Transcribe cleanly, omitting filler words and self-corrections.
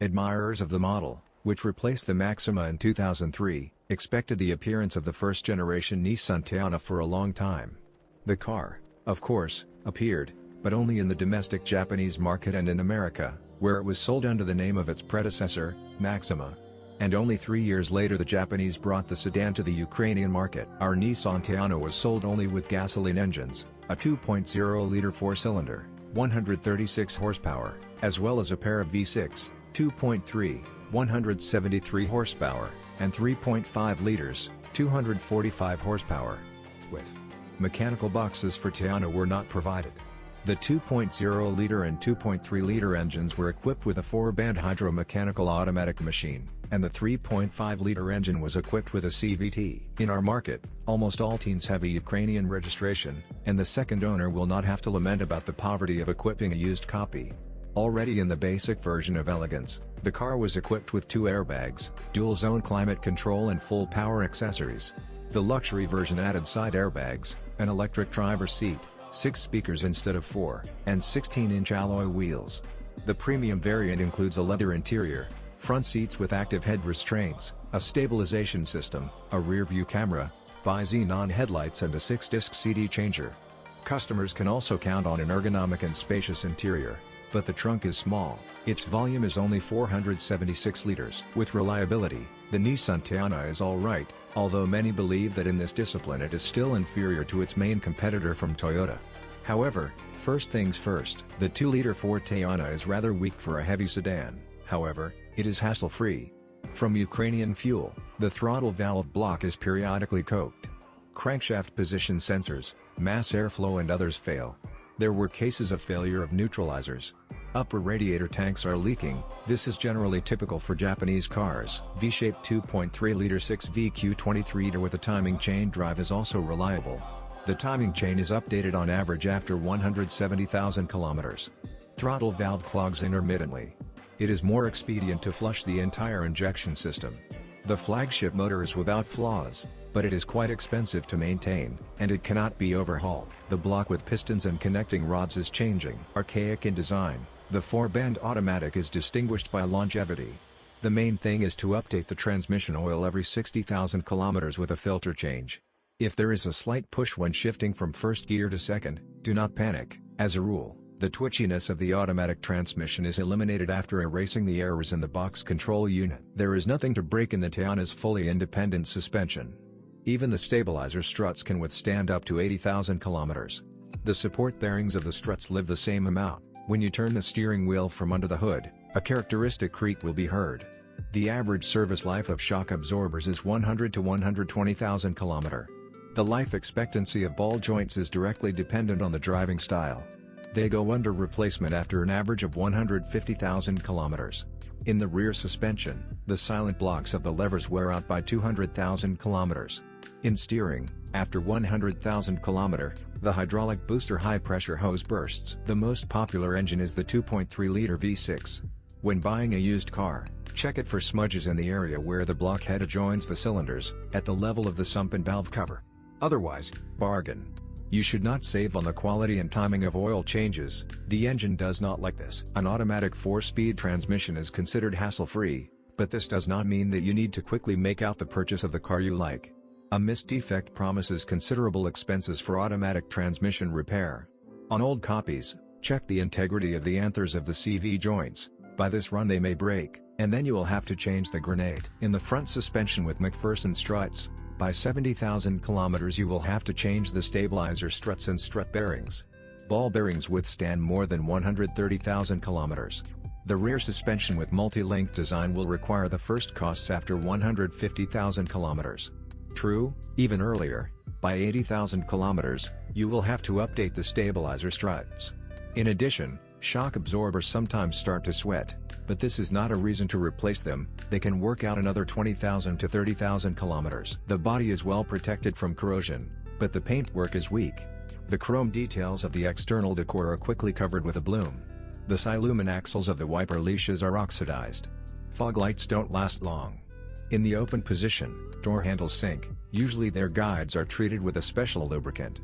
Admirers of the model, which replaced the Maxima in 2003, expected the appearance of the first-generation Nissan Teana for a long time. The car, of course, appeared, but only in the domestic Japanese market and in America, where it was sold under the name of its predecessor, Maxima. And only 3 years later the Japanese brought the sedan to the Ukrainian market. Our Nissan Teana was sold only with gasoline engines, a 2.0-liter 4-cylinder, 136 horsepower, as well as a pair of V6, 2.3, 173 horsepower, and 3.5 liters, 245 horsepower. With mechanical boxes for Teana were not provided. The 2.0-liter and 2.3-liter engines were equipped with a 4-band hydro-mechanical automatic machine, and the 3.5-liter engine was equipped with a CVT. In our market, almost all Teans have a Ukrainian registration, and the second owner will not have to lament about the poverty of equipping a used copy. Already in the basic version of elegance, the car was equipped with 2 airbags, dual-zone climate control and full power accessories. The luxury version added side airbags, an electric driver's seat, 6 speakers instead of 4, and 16-inch alloy wheels. The premium variant includes a leather interior, front seats with active head restraints, a stabilization system, a rear-view camera, bi-xenon headlights and a 6-disc CD changer. Customers can also count on an ergonomic and spacious interior, but the trunk is small. Its volume is only 476 liters. With reliability, the Nissan Teana is alright, although many believe that in this discipline it is still inferior to its main competitor from Toyota. However, first things first, the 2-liter Ford Teana is rather weak for a heavy sedan. However, it is hassle-free. From Ukrainian fuel, the throttle valve block is periodically coked. Crankshaft position sensors, mass airflow and others fail. There were cases of failure of neutralizers. Upper radiator tanks are leaking. This is generally typical for Japanese cars. V-shaped 2.3-liter 6VQ23 with a timing chain drive is also reliable. The timing chain is updated on average after 170,000 kilometers. Throttle valve clogs intermittently. It is more expedient to flush the entire injection system. The flagship motor is without flaws, but it is quite expensive to maintain, and it cannot be overhauled. The block with pistons and connecting rods is changing. Archaic in design, the 4-band automatic is distinguished by longevity. The main thing is to update the transmission oil every 60,000 kilometers with a filter change. If there is a slight push when shifting from first gear to second, do not panic. As a rule, the twitchiness of the automatic transmission is eliminated after erasing the errors in the box control unit. There is nothing to break in the Teana's fully independent suspension. Even the stabilizer struts can withstand up to 80,000 kilometers. The support bearings of the struts live the same amount. When you turn the steering wheel from under the hood, a characteristic creak will be heard. The average service life of shock absorbers is 100 to 120,000 kilometers. The life expectancy of ball joints is directly dependent on the driving style. They go under replacement after an average of 150,000 kilometers. In the rear suspension, the silent blocks of the levers wear out by 200,000 kilometers. In steering, after 100,000 kilometers, the hydraulic booster high-pressure hose bursts. The most popular engine is the 2.3-liter V6. When buying a used car, check it for smudges in the area where the blockhead adjoins the cylinders, at the level of the sump and valve cover. Otherwise, bargain. You should not save on the quality and timing of oil changes. The engine does not like this. An automatic 4-speed transmission is considered hassle-free, but this does not mean that you need to quickly make out the purchase of the car you like. A missed defect promises considerable expenses for automatic transmission repair. On old copies, check the integrity of the anthers of the CV joints. By this run they may break, and then you will have to change the grenade. In the front suspension with McPherson struts, by 70,000 kilometers you will have to change the stabilizer struts and strut bearings. Ball bearings withstand more than 130,000 kilometers. The rear suspension with multi-link design will require the first costs after 150,000 kilometers. True, even earlier, by 80,000 kilometers, you will have to update the stabilizer struts. In addition, shock absorbers sometimes start to sweat, but this is not a reason to replace them. They can work out another 20,000 to 30,000 kilometers. The body is well protected from corrosion, but the paintwork is weak. The chrome details of the external decor are quickly covered with a bloom. The silumen axles of the wiper leashes are oxidized. Fog lights don't last long. In the open position, door handles sink. Usually their guides are treated with a special lubricant.